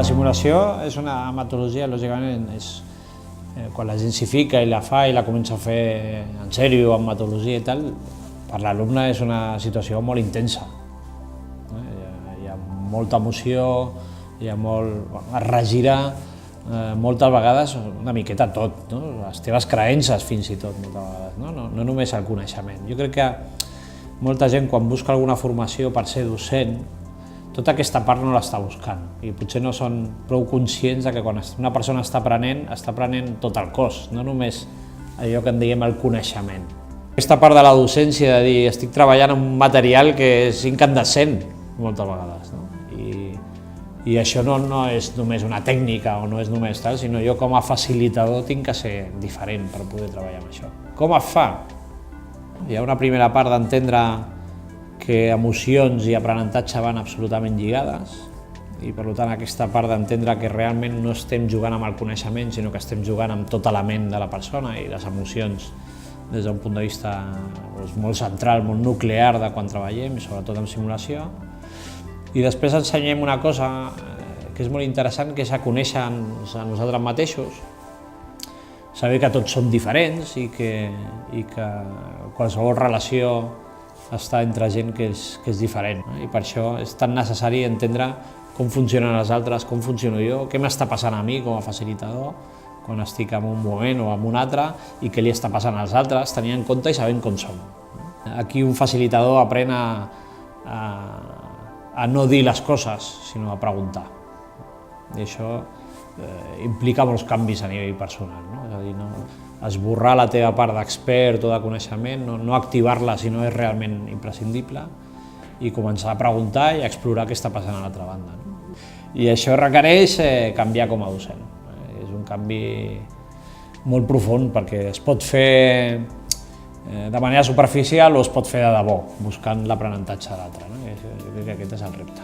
La simulació és una metodologia, lògicament, quan la gent s'hi fica i la fa i la comença a fer en sèrio, amb metodologia i tal, per l'alumne és una situació molt intensa. Hi ha molta emoció, es regira moltes vegades una miqueta tot, les teves creences fins i tot, moltes vegades, no només el coneixement. Jo crec que molta gent quan busca alguna formació per ser docent, tota aquesta part no l'està buscant i potser no són prou conscients que quan una persona està aprenent tot el cos, no només allò que en diem el coneixement. Aquesta part de la docència, de dir estic treballant amb un material que és incandescent moltes vegades, i això no és només una tècnica o no és només tal, sinó jo com a facilitador tinc que ser diferent per poder treballar amb això. Com es fa? Hi ha una primera part d'entendre que emocions i aprenentatge van absolutament lligades i per tant aquesta part d'entendre que realment no estem jugant amb el coneixement sinó que estem jugant amb tota la ment de la persona i les emocions des d'un punt de vista molt central, molt nuclear de quan treballem, sobretot en simulació. I després ensenyem una cosa que és molt interessant, que és a conèixer-nos a nosaltres mateixos, saber que tots som diferents i que qualsevol relació està entre gent que és diferent. I per això és tan necessari entendre com funcionen els altres, com funciono jo, què m'està passant a mi com a facilitador quan estic en un moment o en un altre i què li està passant als altres, tenint en compte i sabent com som. Aquí un facilitador aprèn a no dir les coses, sinó a preguntar. I això implica molts canvis a nivell personal, és a dir, esborrar la teva part d'expert o de coneixement, no activar-la si no és realment imprescindible i començar a preguntar i a explorar què està passant a l'altra banda. I això requereix canviar com a docent. És un canvi molt profund perquè es pot fer de manera superficial o es pot fer de debò, buscant l'aprenentatge de l'altre. Jo crec que aquest és el repte.